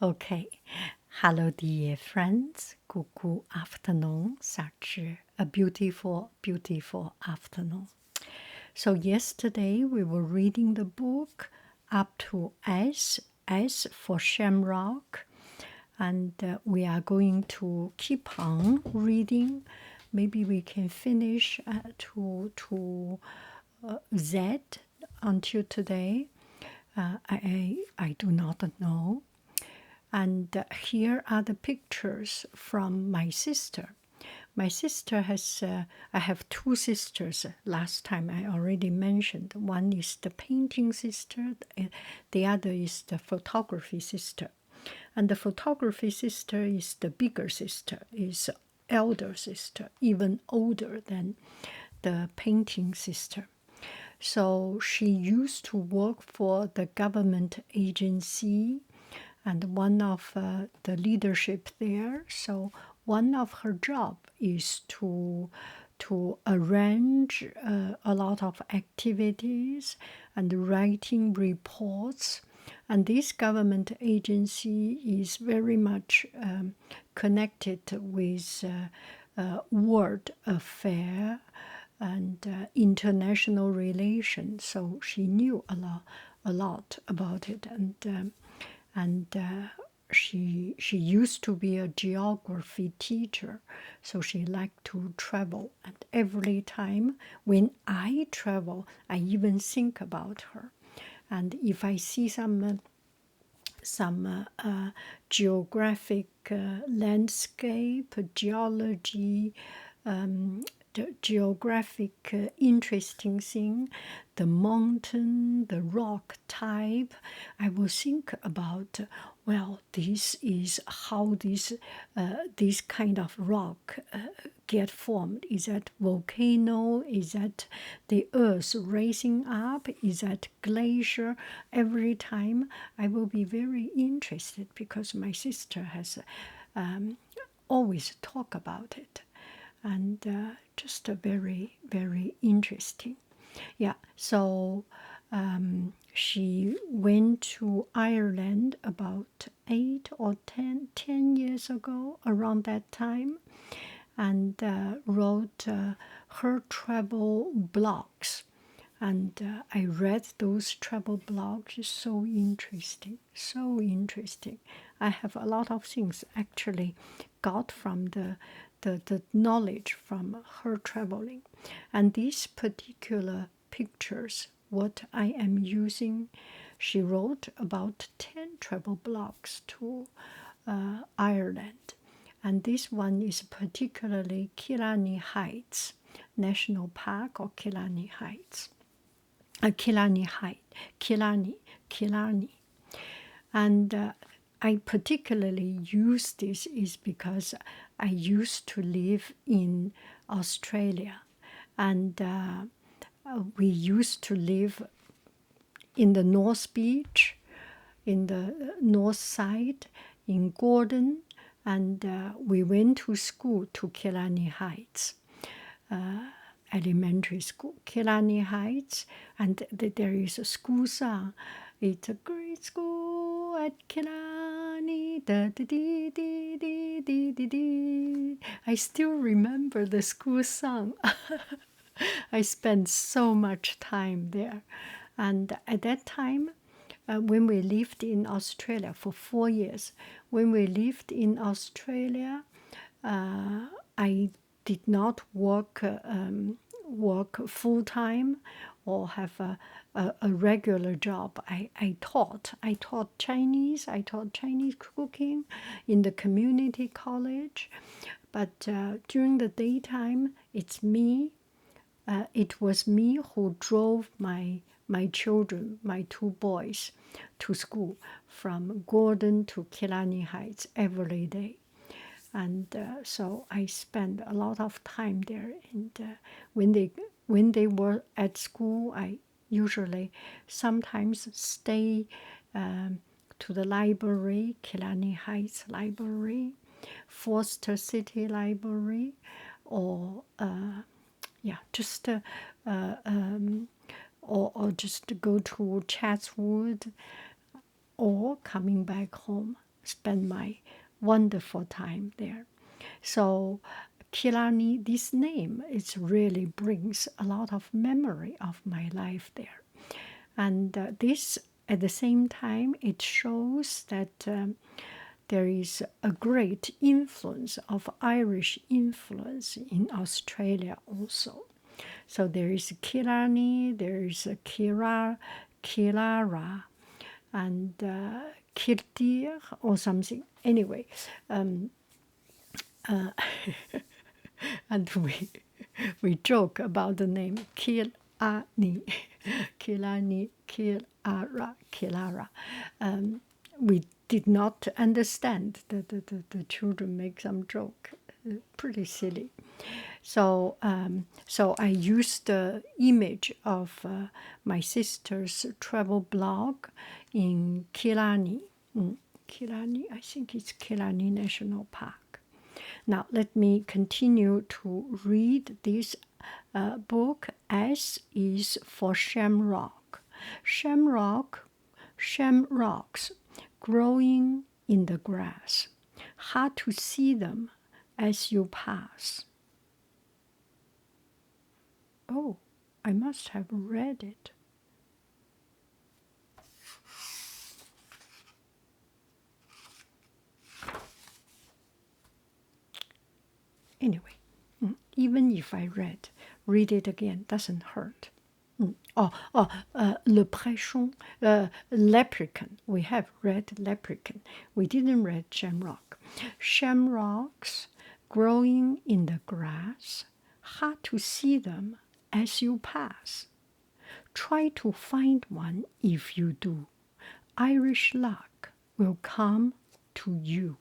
Okay. Hello, dear friends. Good afternoon. Such a beautiful, beautiful afternoon. So yesterday we were reading the book up to S for Shamrock, and we are going to keep on reading. Maybe we can finish to Z until today. I do not know. And here are the pictures from my sister. My sister has, I have two sisters. Last time I already mentioned. One is the painting sister, the other is the photography sister. And the photography sister is the bigger sister, is elder sister, even older than the painting sister. So she used to work for the government agency and one of the leadership there. So one of her job is to arrange a lot of activities and writing reports. And this government agency is very much connected with world affair and international relations. So she knew a lot about it, and she used to be a geography teacher, so she liked to travel. And every time when I travel, I even think about her. And if I see some geographic landscape, geology, the geographic interesting thing, the mountain, the rock type, I will think about, well, this is how this kind of rock get formed. Is that volcano? Is that the earth rising up? Is that glacier? Every time I will be very interested because my sister has always talk about it, and just a very, very interesting. Yeah, so she went to Ireland about 8 or 10 years ago, around that time, and wrote her travel blogs. And I read those travel blogs. It's so interesting, so interesting. I have a lot of things actually got from the knowledge from her traveling. And these particular pictures, what I am using, she wrote about 10 travel blogs to Ireland. And this one is particularly Killarney Heights National Park, or Killarney Heights. Killarney Heights, Killarney. And I particularly use this is because I used to live in Australia, and we used to live in the North Beach, in the north side, in Gordon, and we went to school to Killarney Heights. Elementary school, Killarney Heights, and there is a school song. It's a great school at Killarney. Da, da, dee, dee, dee, dee, dee, dee. I still remember the school song. I spent so much time there. And at that time, when we lived in Australia for 4 years, when we lived in Australia, I did not work full time or have a regular job. I taught Chinese. I taught Chinese cooking in the community college, but during the daytime, it's me. It was me who drove my children, my two boys, to school from Gordon to Killarney Heights every day. And so I spent a lot of time there. And when they were at school, I usually sometimes stay to the library, Killarney Heights Library, Forster City Library, or just or just go to Chatswood, or coming back home. spend my wonderful time there. So Killarney, this name, it really brings a lot of memory of my life there. And this, at the same time, it shows that there is a great influence of Irish influence in Australia also. So there is Killarney, there is Killara, and Kildare or something. Anyway, and we joke about the name Killarney, Killarney, Killara. We did not understand that the children make some joke, pretty silly. So, so I used the image of my sister's travel blog in Killarney. Killarney, I think it's Killarney National Park. Now, let me continue to read this book. S is for Shamrock. Shamrocks growing in the grass. Hard to see them as you pass. Oh, I must have read it. Anyway, even if I read it again, doesn't hurt. Le Préchon, Leprechaun. We have read Leprechaun. We didn't read Shamrock. Shamrocks growing in the grass. Hard to see them as you pass. Try to find one if you do. Irish luck will come to you.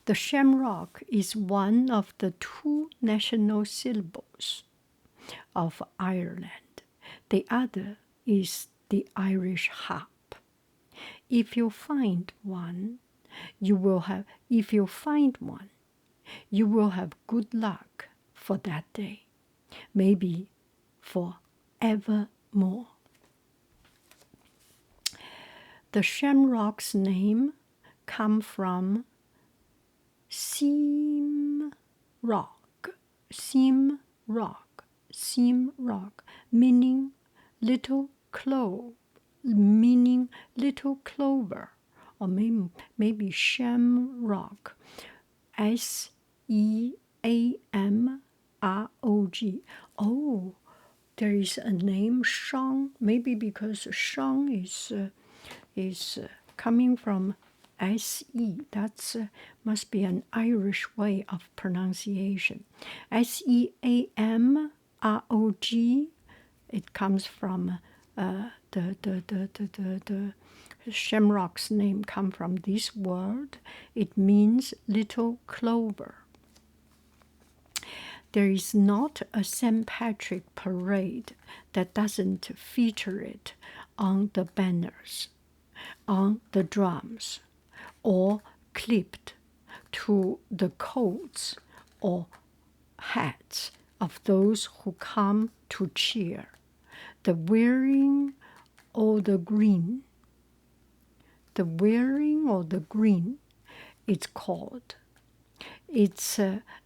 The shamrock is one of the two national syllables of Ireland. The other is the Irish harp. If you find one, you will have good luck for that day, maybe for evermore. The shamrock's name comes from Seam Rock, meaning little clove, or maybe Shamrock, Seamrog. Oh, there is a name Shang, maybe because Shang is coming from SE. That's must be an Irish way of pronunciation. Seamrog. It comes from the shamrock's name come from this word. It means little clover. There is not a St. Patrick parade that doesn't feature it on the banners, on the drums, or clipped to the coats or hats of those who come to cheer. The wearing or the green, it's called.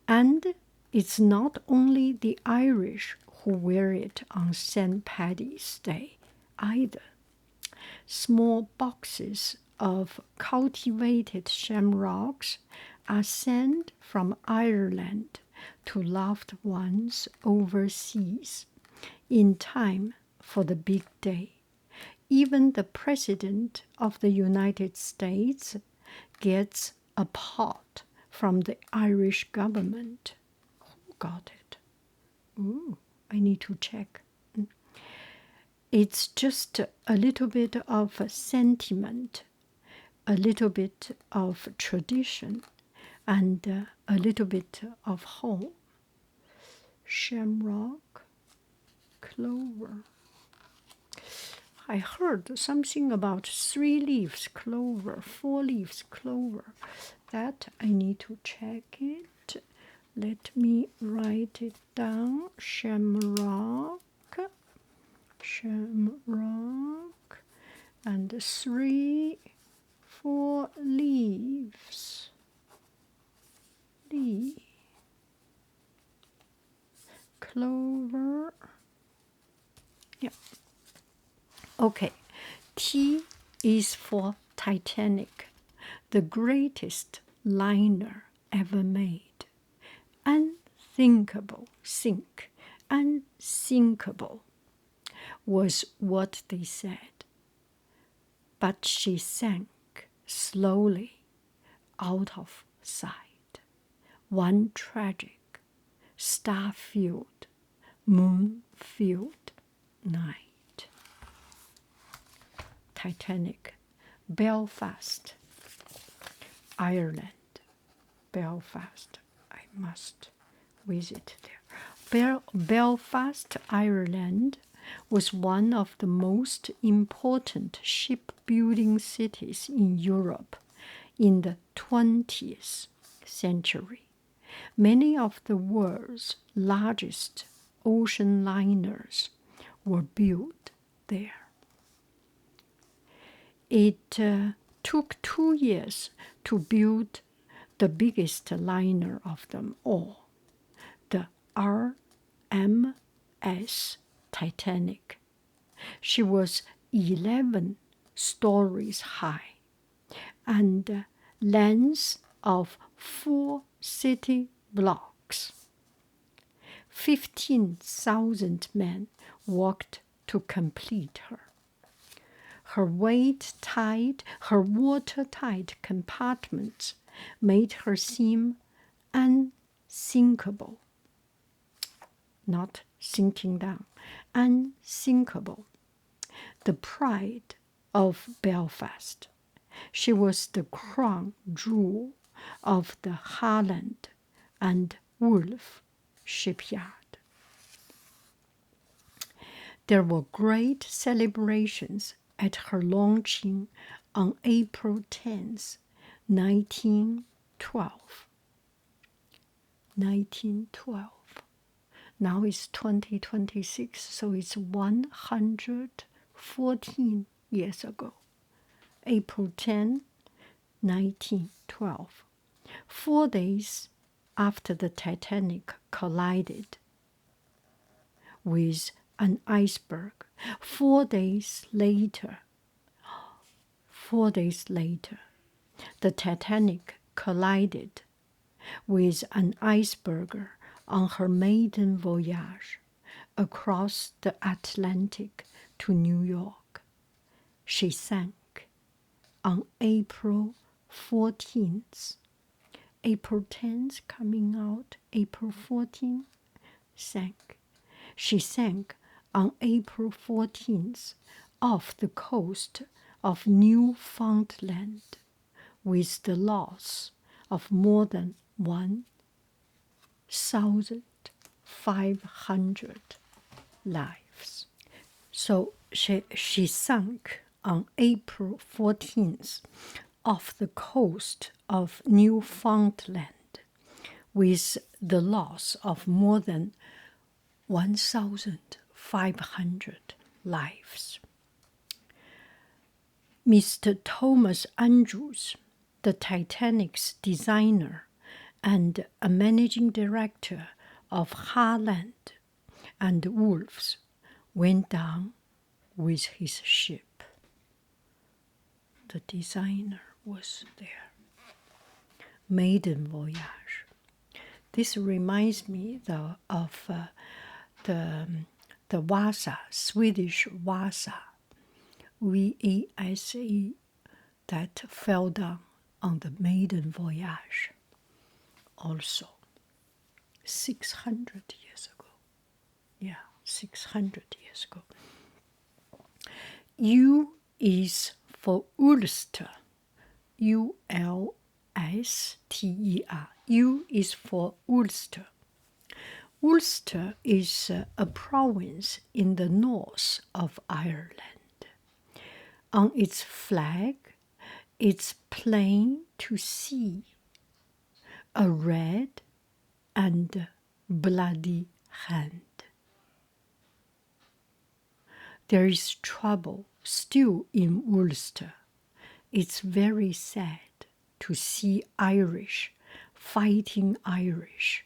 And it's not only the Irish who wear it on St. Paddy's Day either. Small boxes of cultivated shamrocks are sent from Ireland to loved ones overseas in time for the big day. Even the President of the United States gets a pot from the Irish government. Who got it? Ooh, I need to check. It's just a little bit of sentiment, a little bit of tradition, and a little bit of home. Shamrock, clover. I heard something about 3 leaves clover, 4 leaves clover. That I need to check it. Let me write it down. Shamrock, and 3, 4 Okay, T is for Titanic, the greatest liner ever made. Unthinkable, sink, unsinkable was what they said. But she sank slowly out of sight. One tragic, star-filled, moon-filled night. Titanic, Belfast, Ireland. Belfast, I must visit there. Belfast, Ireland was one of the most important shipbuilding cities in Europe in the 20th century. Many of the world's largest ocean liners were built there. It took 2 years to build the biggest liner of them all, the RMS Titanic. She was 11 stories high and length of 4 city blocks. 15,000 men worked to complete her. Her watertight compartments made her seem unsinkable. Not sinking down, unsinkable. The pride of Belfast. She was the crown jewel of the Harland and Wolff shipyard. There were great celebrations at her launching on April 10th, 1912. 1912. Now it's 2026, so it's 114 years ago. April 10, 1912. 4 days after the Titanic collided with an iceberg. 4 days later, the Titanic collided with an iceberg on her maiden voyage across the Atlantic to New York. She sank on April 14th. April 10th coming out, April 14th, sank. She sank on April 14th off the coast of Newfoundland with the loss of more than 1,500 lives. So she sank on April 14th off the coast of Newfoundland with the loss of more than 1,500 lives. Mr. Thomas Andrews, the Titanic's designer and a managing director of Harland and Wolff's, went down with his ship. The designer was there. Maiden voyage. This reminds me of the Vasa, Swedish Vasa, VASA, that fell down on the maiden voyage. Also, 600 years ago. Yeah, 600 years ago. U is for Ulster. ULSTER. U is for Ulster. Ulster is a province in the north of Ireland. On its flag, it's plain to see a red and bloody hand. There is trouble still in Ulster. It's very sad to see Irish fighting Irish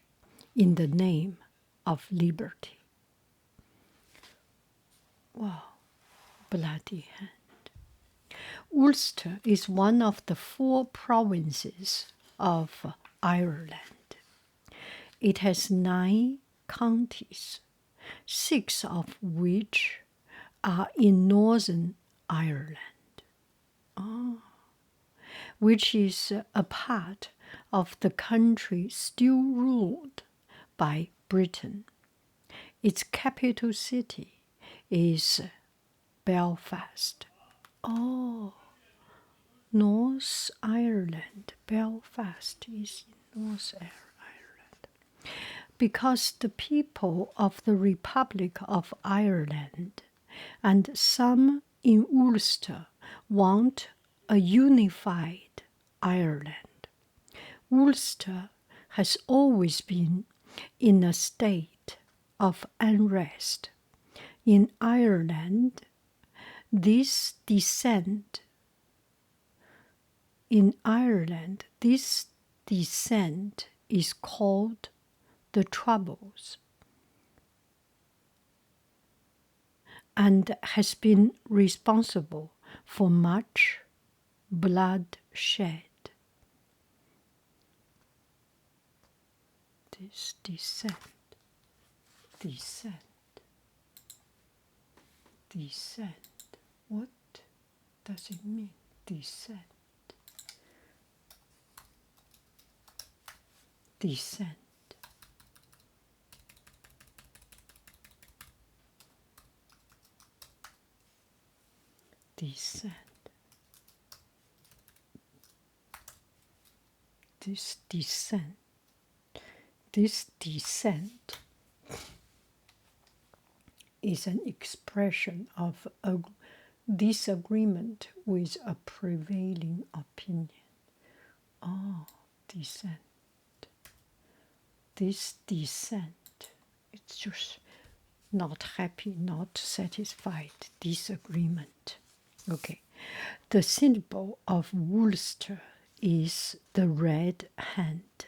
in the name of liberty. Wow, bloody hand. Ulster is one of the 4 provinces of Ireland. It has 9 counties, 6 of which are in Northern Ireland, which is a part of the country still ruled by Britain. Its capital city is Belfast. Oh, North Ireland. Belfast is in North Ireland. Because the people of the Republic of Ireland and some in Ulster want a unified Ireland. Ulster has always been in a state of unrest. In Ireland, this descent is called the Troubles and has been responsible for much bloodshed. This descent. What does it mean? Descent. Descent. Descent. This descent. This descent is an expression of a disagreement with a prevailing opinion. Oh, descent. This descent, it's just not happy, not satisfied, disagreement. Okay, the symbol of Ulster is the red hand.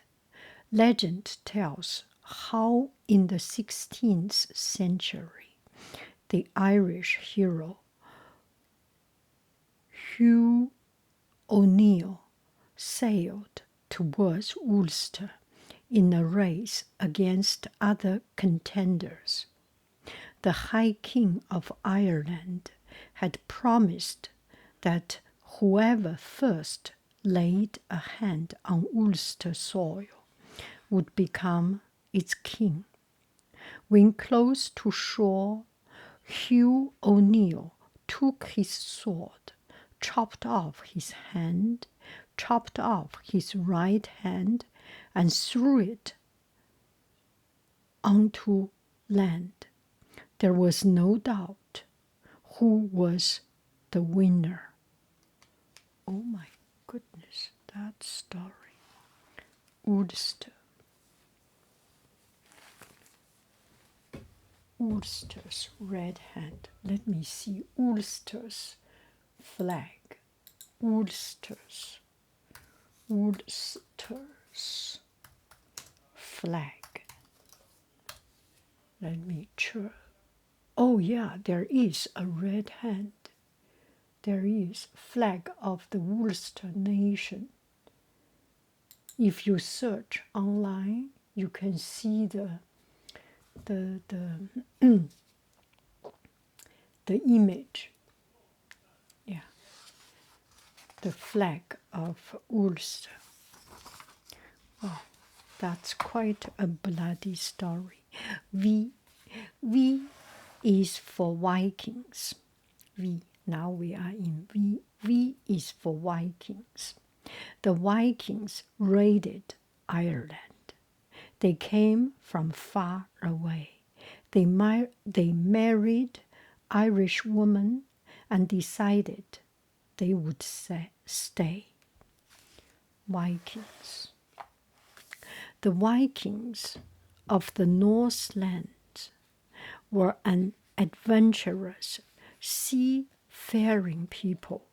Legend tells how in the 16th century, the Irish hero Hugh O'Neill sailed towards Ulster in a race against other contenders. The High King of Ireland had promised that whoever first laid a hand on Ulster soil would become its king. When close to shore, Hugh O'Neill took his sword, chopped off his hand, chopped off his right hand, and threw it onto land. There was no doubt who was the winner. Oh my goodness, that story. Ulster. Ulster's red hand. Let me see Ulster's flag. Ulster's flag. Let me check. Oh yeah, there is a red hand. There is flag of the Ulster nation. If you search online, you can see the image. Yeah, the flag of Ulster. Oh, that's quite a bloody story. V is for Vikings. Now we are in V. V is for Vikings. The Vikings raided Ireland. They came from far away. They married Irish women and decided they would stay. Vikings. The Vikings of the Northlands were an adventurous, seafaring people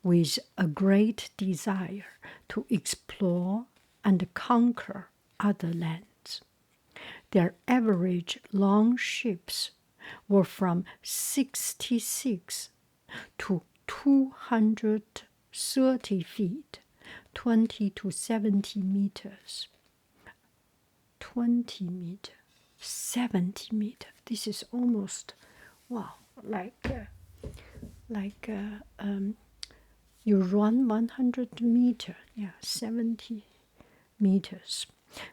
with a great desire to explore and conquer other lands. Their average long ships were from 66 to 230 feet, 20 to 70 meters. 20 meter, 70 meter. This is almost, wow, you run 100 meter, yeah, 70 meters,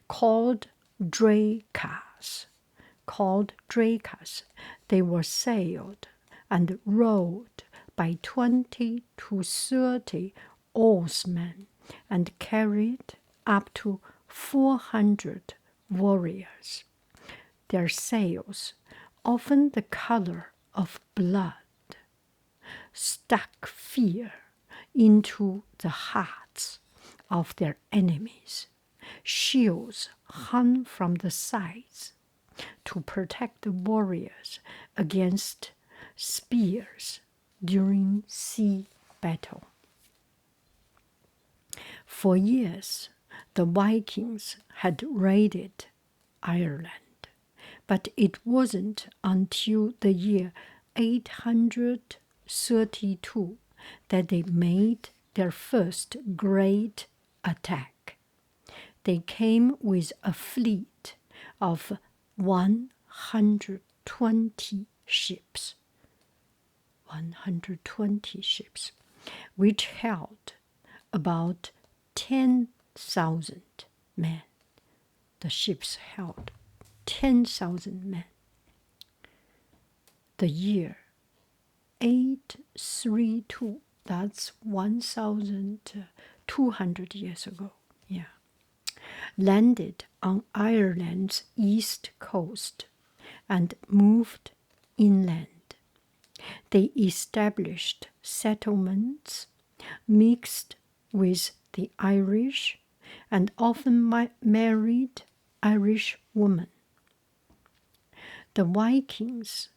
called dracas. They were sailed and rowed by 20 to 30 oarsmen and carried up to 400 warriors. Their sails, often the color of blood, struck fear into the hearts of their enemies. Shields hung from the sides to protect the warriors against spears during sea battle. For years, the Vikings had raided Ireland, but it wasn't until the year 832 that they made their first great attack. They came with a fleet of 120 ships. 120 ships, which held about 10,000 men. The ships held 10,000 men. The year 832, that's 1,200 years ago, yeah, landed on Ireland's east coast and moved inland. They established settlements mixed with the Irish and often married Irish women. The Vikings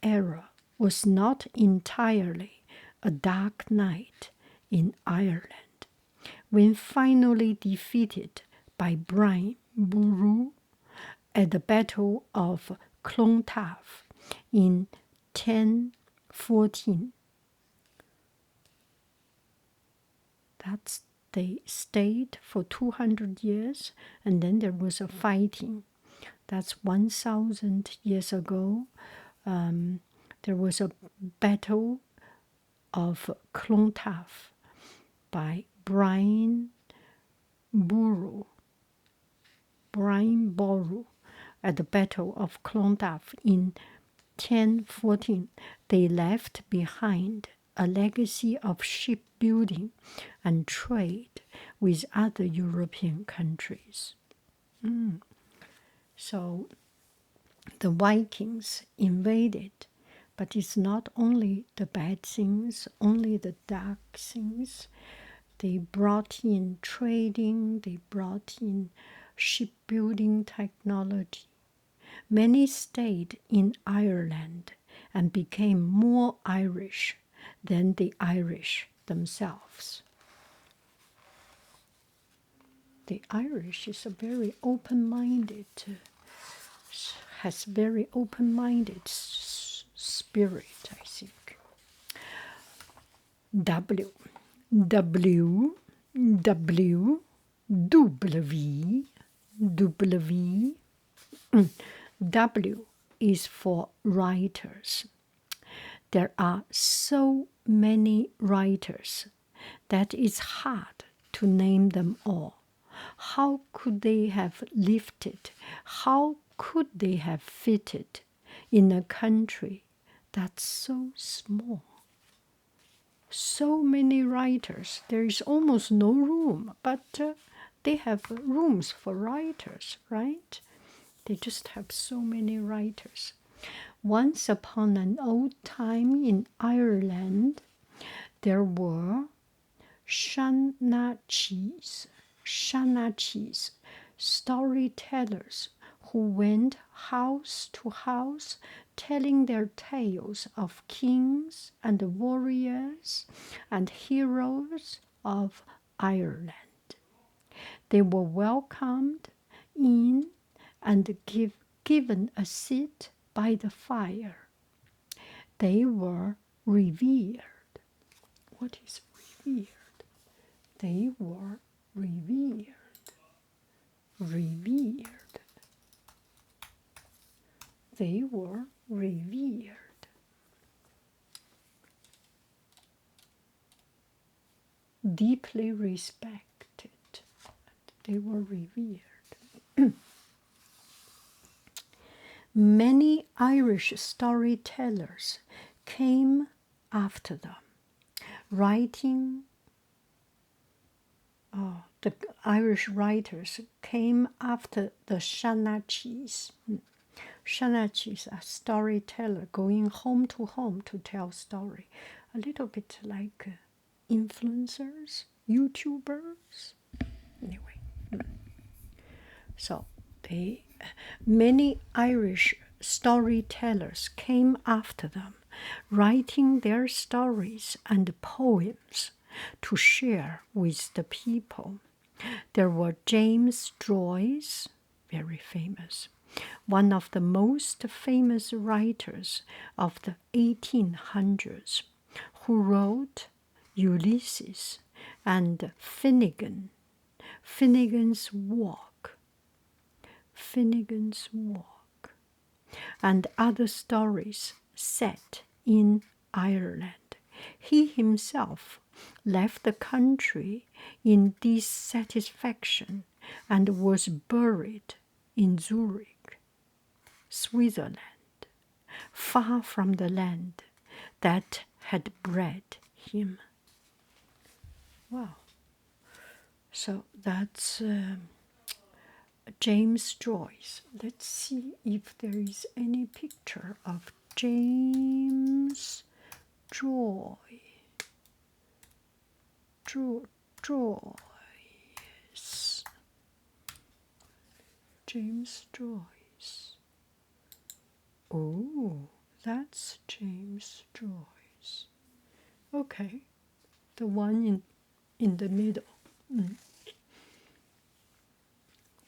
era was not entirely a dark night in Ireland. When finally defeated by Brian Boru at the Battle of Clontarf in 1014, they stayed for 200 years, and then there was a fighting. That's 1,000 years ago. There was a battle of Clontarf by Brian Boru at the Battle of Clontarf in 1014. They left behind a legacy of shipbuilding and trade with other European countries. So the Vikings invaded, but it's not only the bad things, only the dark things. They brought in trading, they brought in shipbuilding technology. Many stayed in Ireland and became more Irish than the Irish themselves. The Irish is a very open-minded, has very open-minded spirit, I think. W is for writers. There are so many writers that it's hard to name them all. How could they have lived? How could they have fitted in a country that's so small? So many writers. There is almost no room, but they have rooms for writers, right? They just have so many writers. Once upon an old time in Ireland, there were Shanachis, storytellers who went house to house telling their tales of kings and warriors and heroes of Ireland. They were welcomed in and given a seat by the fire. They were revered. What is revered? They were revered. Revered. They were revered. Deeply respected. They were revered. Many Irish storytellers came after them, writing. The Irish writers came after the Shanachis. Shanachis are storyteller going home to tell story. A little bit like influencers, YouTubers. Anyway, so many Irish storytellers came after them, writing their stories and poems to share with the people. There were James Joyce, very famous, one of the most famous writers of the 1800s, who wrote Ulysses and Finnegan's Walk, and other stories set in Ireland. He himself left the country in dissatisfaction and was buried in Zurich, Switzerland, far from the land that had bred him. Wow. So that's James Joyce. Let's see if there is any picture of James Joyce. James Joyce. Oh, that's James Joyce. Okay, the one in the middle.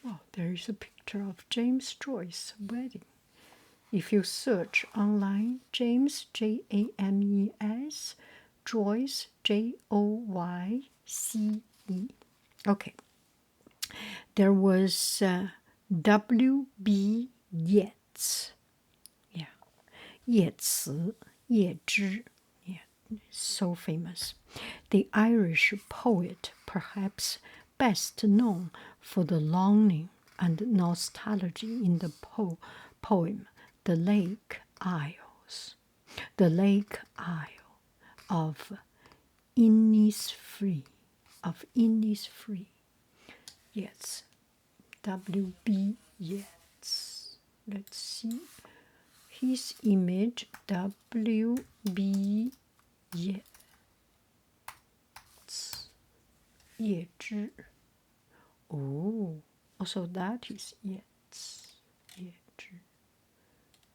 Oh, there is a picture of James Joyce's wedding. If you search online, James, James, Joyce, Joyce. Okay. There was W.B. Yeats. Yeah. Yeats, Yezhi. Yeah, so famous. The Irish poet, perhaps best known for the longing and nostalgia in the poem The Lake Isles. The Lake Isle of Innisfree. Yes, W.B. Yeats. Let's see. His image, W.B. Yeats. Yezhi. Oh, also that is Yeats. Yezhi.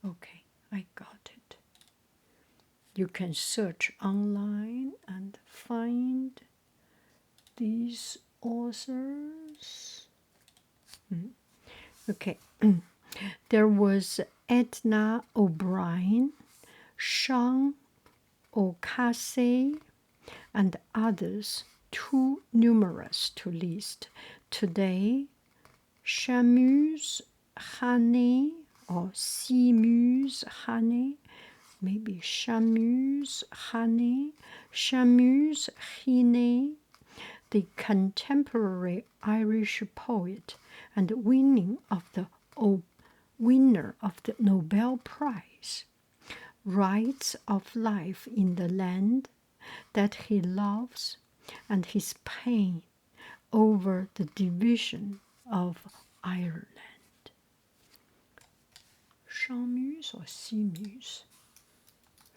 Okay, I got it. You can search online and find these authors. Okay. There was Edna O'Brien, Sean O'Casey, and others too numerous to list. Today, Shamus Hannay or Seamus Hannay, maybe Shamus Hannay, Shamus Hannay, the contemporary Irish poet and winner of the Nobel Prize, writes of life in the land that he loves and his pain over the division of Ireland. Shamus or Seamus?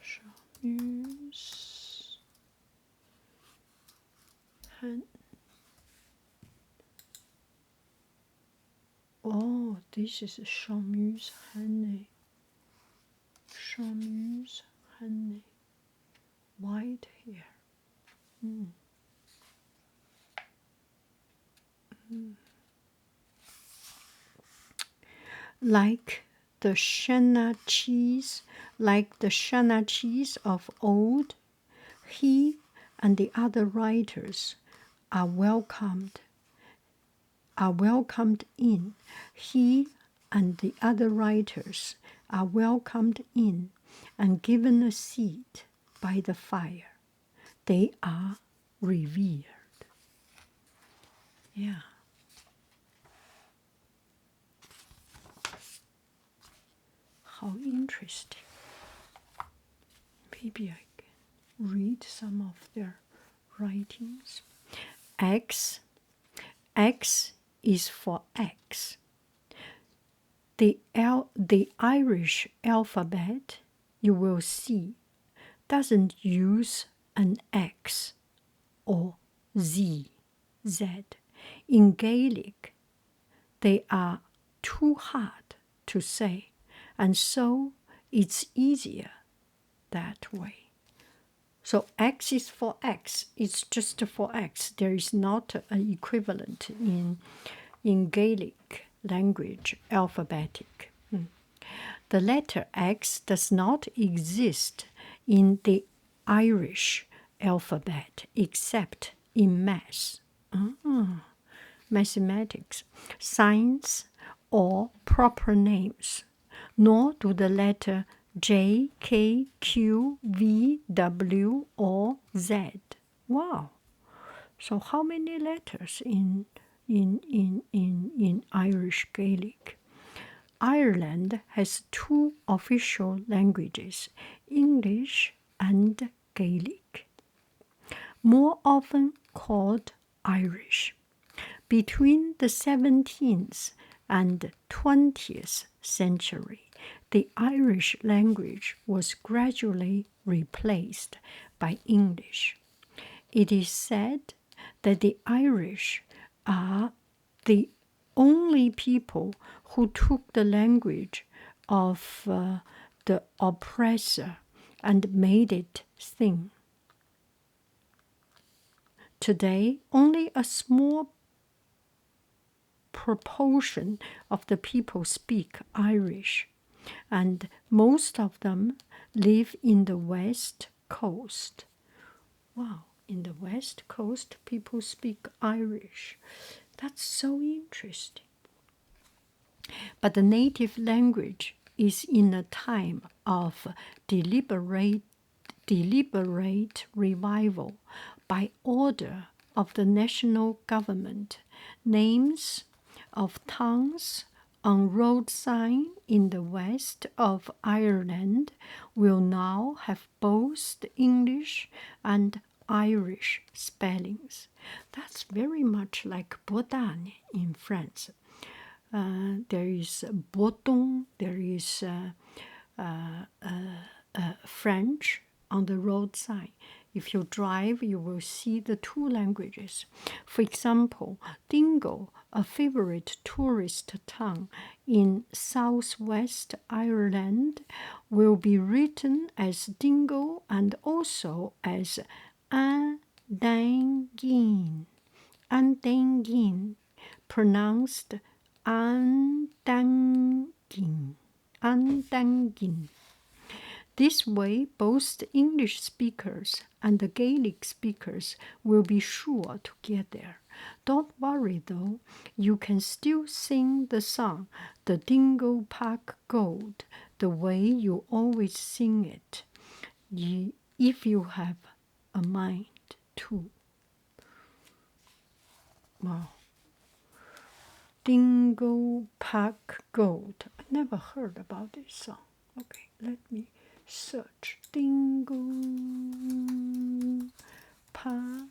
Shamus. Oh, this is Shamus Hannay. Shamus Hannay. White hair. Like the Shanachis, like the Shanachis of old, he and the other writers are welcomed in. He and the other writers are welcomed in and given a seat by the fire. They are revered. Yeah. How interesting. Maybe I can read some of their writings. X is for X. The Irish alphabet, you will see, doesn't use an X or Z. In Gaelic, they are too hard to say, and so it's easier that way. So X is for X. It's just for X. There is not an equivalent in Gaelic language, alphabetic. The letter X does not exist in the Irish alphabet except in math, mathematics, science, or proper names, nor do the letter J, K, Q, V, W, or Z. Wow. So how many letters in Irish Gaelic? Ireland has two official languages, English and Gaelic, more often called Irish. Between the 17th and 20th century, the Irish language was gradually replaced by English. It is said that the Irish are the only people who took the language of the oppressor and made it sing. Today, only a small proportion of the people speak Irish, and most of them live in the West Coast. Wow, in the West Coast, people speak Irish. That's so interesting. But the native language is in a time of deliberate revival by order of the national government. Names of towns on road sign in the west of Ireland will now have both English and Irish spellings. That's very much like Bretagne in France. There is Breton, there is French on the road sign. If you drive, you will see the two languages. For example, Dingle, a favorite tourist town in southwest Ireland, will be written as Dingle and also as Andangin, pronounced Andangin. This way, both the English speakers and the Gaelic speakers will be sure to get there. Don't worry though, you can still sing the song, the Dingle Park Gold, the way you always sing it, if you have a mind to. Wow. Dingle Park Gold. I never heard about this song. Okay, let me search. Dingle Park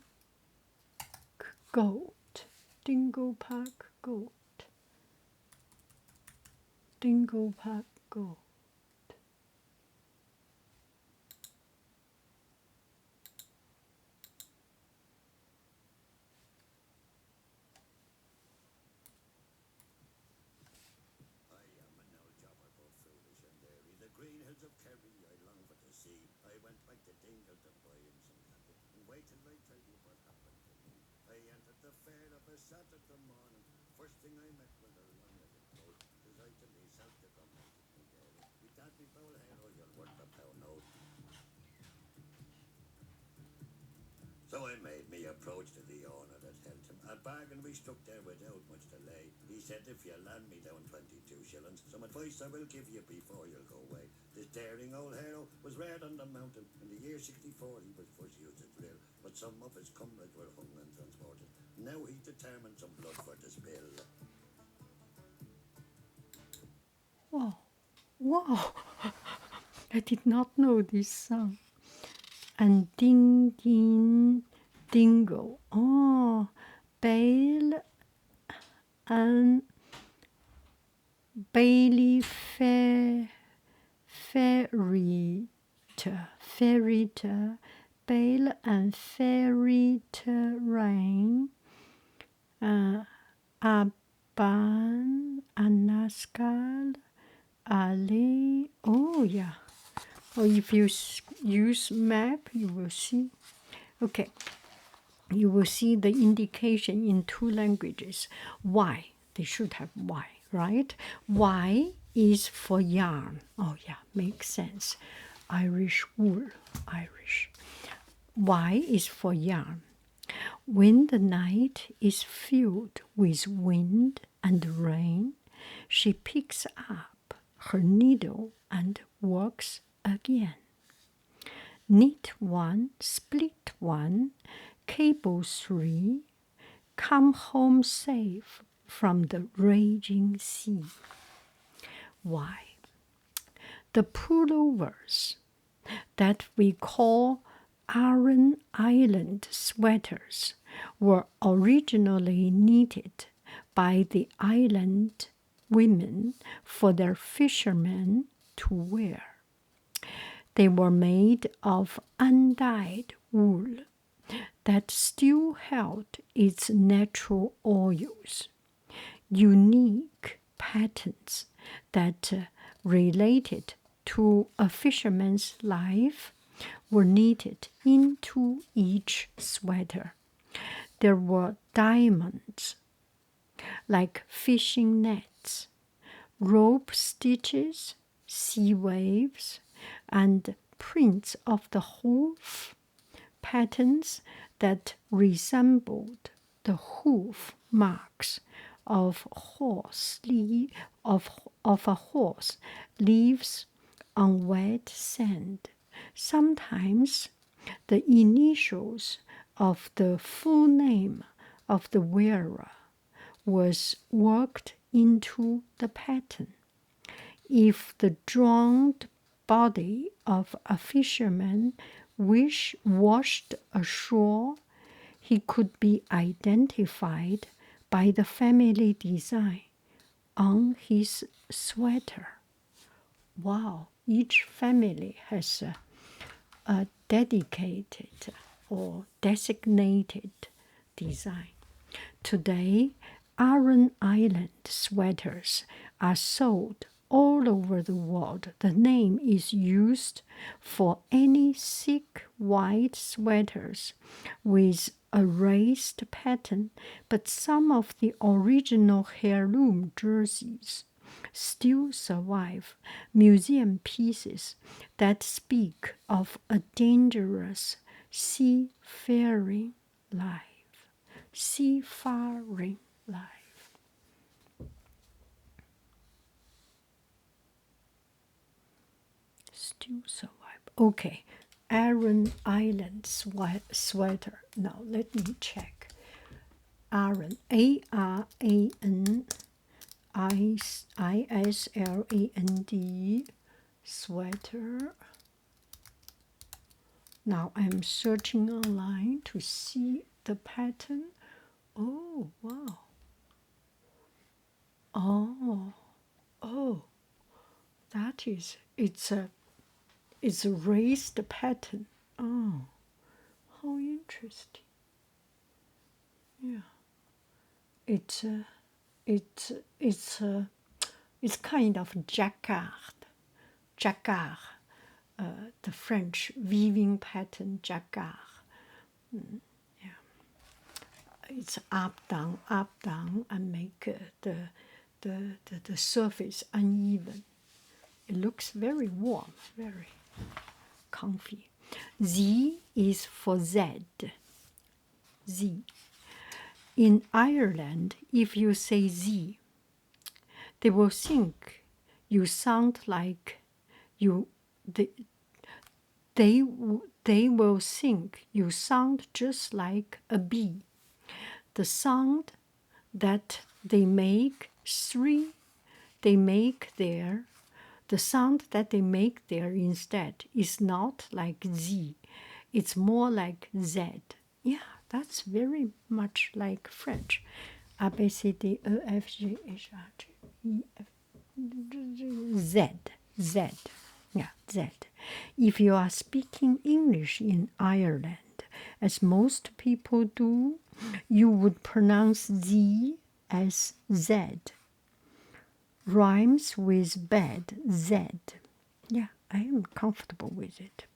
Gold. Dingle Park Gold. Dingle Park Gold. Saturday morning, first thing I met was a long little coat, 'cause I to myself to come out. So I made me approach to the owner that held him. A bargain we struck there without much delay. He said if you land me down 22 shillings, some advice I will give you before you'll go away. This daring old hero was reared on the mountain. In the year 64 he was first used to drill, but some of his comrades were hung and transported. Now he's determined some blood for the spill. Wow, wow! I did not know this song. And ding ding dingo. Oh, Bale and Bailey Ferriter, Bale and Ferriter Rain, Aban, Anaskal, Ali. Oh, yeah. Oh, if you use map, you will see. Okay, you will see the indication in two languages. Y, they should have Y, right? Y is for yarn. Oh, yeah, makes sense. Irish wool, Irish. Y is for yarn. When the night is filled with wind and rain, she picks up her needle and works again. Knit one, split one, cable three, come home safe from the raging sea. Why? The pullovers that we call Aran Island sweaters were originally knitted by the island women for their fishermen to wear. They were made of undyed wool that still held its natural oils, unique patterns that related to a fisherman's life were knitted into each sweater. There were diamonds, like fishing nets, rope stitches, sea waves, and prints of the hoof, patterns that resembled the hoof marks of a horse leaves on wet sand. Sometimes the initials of the full name of the wearer was worked into the pattern. If the drowned body of a fisherman washed ashore, he could be identified by the family design on his sweater. Wow, each family has a dedicated or designated design. Today, Aran Island sweaters are sold all over the world. The name is used for any thick white sweaters with a raised pattern, but some of the original heirloom jerseys still survive, museum pieces that speak of a dangerous seafaring life. Seafaring life. Still survive. Okay, Aran Island sweater. Now let me check. Aran, Aran, Island sweater. Now I'm searching online to see the pattern. Oh, wow. Oh, that is, it's a raised pattern. Oh, how interesting. Yeah, it's kind of jacquard, the French weaving pattern jacquard. Yeah, it's up down, and make the surface uneven. It looks very warm, very comfy. Z is for Z. Z. In Ireland, if you say Z, they will think you sound like you. They will think you sound just like a bee. The sound that they make the sound that they make there instead is not like Z. It's more like Z. Yeah, that's very much like French. A, B, C, D, E, F, G, H, I, J, E, F, Z. Z. Yeah, Z. If you are speaking English in Ireland, as most people do, you would pronounce Z as Z. Rhymes with bed, Z. Yeah, I am comfortable with it.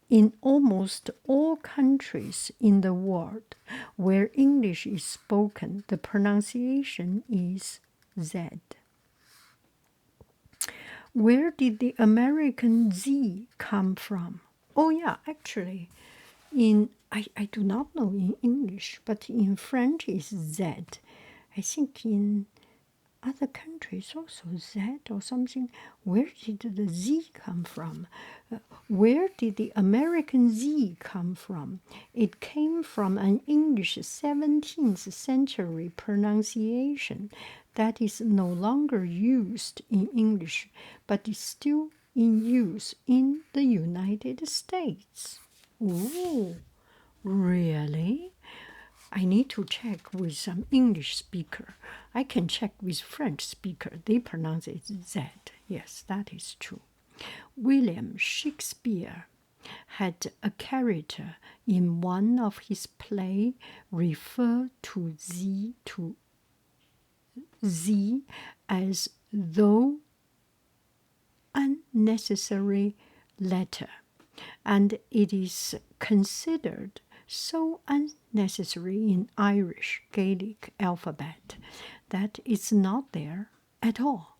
In almost all countries in the world where English is spoken, the pronunciation is Z. Where did the American Z come from? Oh yeah, actually, I do not know in English, but in French is Z. I think in other countries also Z or something. Where did the Z come from? Where did the American Z come from? It came from an English 17th century pronunciation that is no longer used in English, but is still in use in the United States. Oh, really? I need to check with some English speaker. I can check with French speaker. They pronounce it Z. Yes, that is true. William Shakespeare had a character in one of his plays refer to Z as though unnecessary letter, and it is considered so unnecessary in Irish Gaelic alphabet that it's not there at all.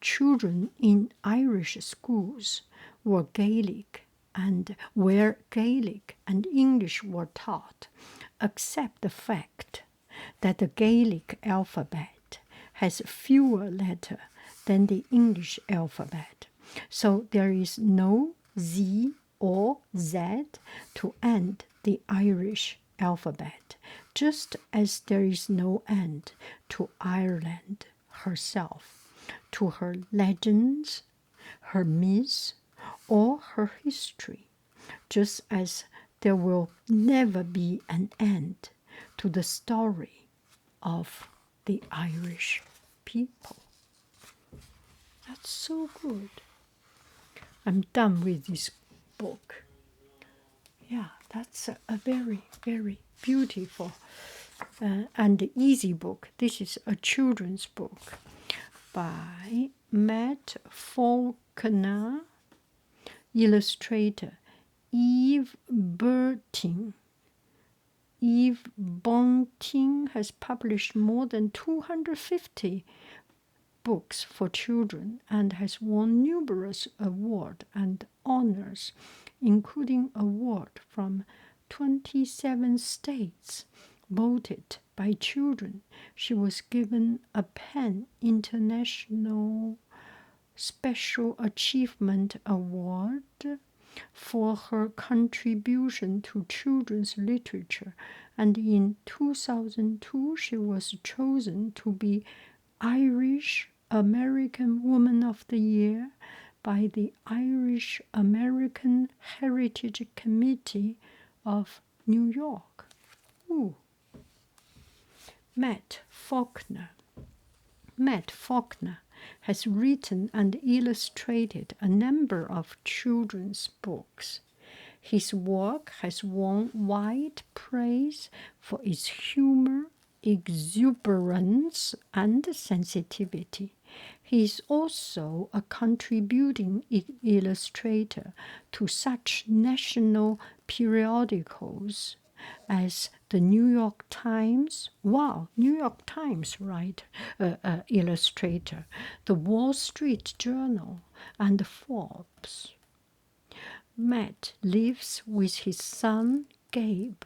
Children in Irish schools were Gaelic and where Gaelic and English were taught, accept the fact that the Gaelic alphabet has fewer letters than the English alphabet. So there is no Z or Z to end the Irish alphabet, just as there is no end to Ireland herself, to her legends, her myths, or her history, just as there will never be an end to the story of the Irish people. That's so good. I'm done with this book. Yeah, that's a very, very beautiful and easy book. This is a children's book by Matt Faulkner, illustrator Eve Bunting. Eve Bunting has published more than 250 books for children and has won numerous awards and honors, including awards from 27 states voted by children. She was given a PEN International Special Achievement Award for her contribution to children's literature, and in 2002 she was chosen to be Irish American Woman of the Year by the Irish American Heritage Committee of New York. Ooh. Matt Faulkner. Matt Faulkner has written and illustrated a number of children's books. His work has won wide praise for its humor, exuberance, and sensitivity. He is also a contributing illustrator to such national periodicals as the New York Times, wow, New York Times writer, illustrator, the Wall Street Journal, and Forbes. Matt lives with his son Gabe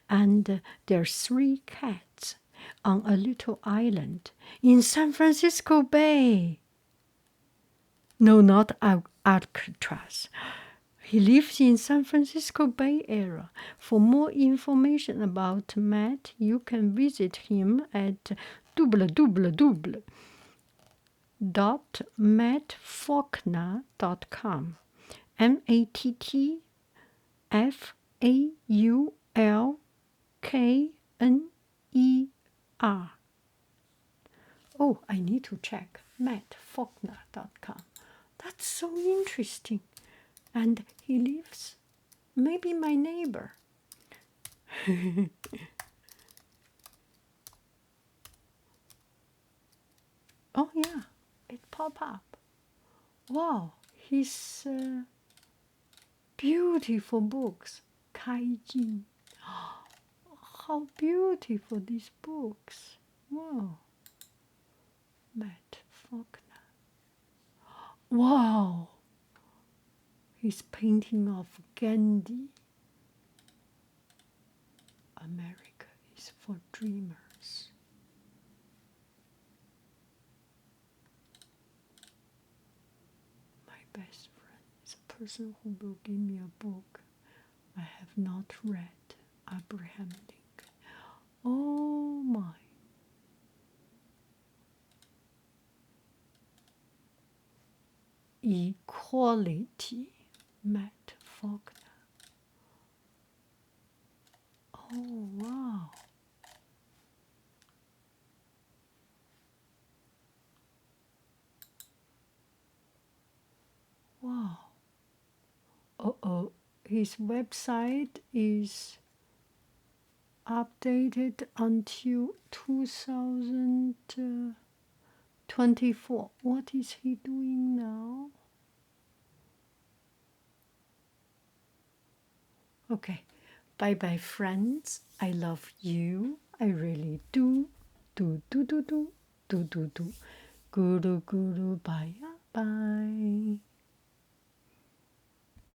and their 3 cats on a little island in San Francisco Bay. No, not Alcatraz. He lives in San Francisco Bay Area. For more information about Matt, you can visit him at www.mattfaulkner.com. MattFaulkner. Oh, I need to check mattfaulkner.com. That's so interesting. And he lives, maybe my neighbor. Oh, yeah, it popped up. Wow, his beautiful books. Kaijin. How beautiful these books. Wow. Matt Faulkner. Wow. His painting of Gandhi. America is for dreamers. My best friend is a person who will give me a book I have not read. Abraham Lincoln. Oh my. Equality. Matt Faulkner. Oh, wow. Wow. Uh-oh. His website is updated until 2024. What is he doing now? Okay. Bye-bye, friends. I love you. I really do. Do, do, do, do. Do, do, do. Guru, guru, bye, bye.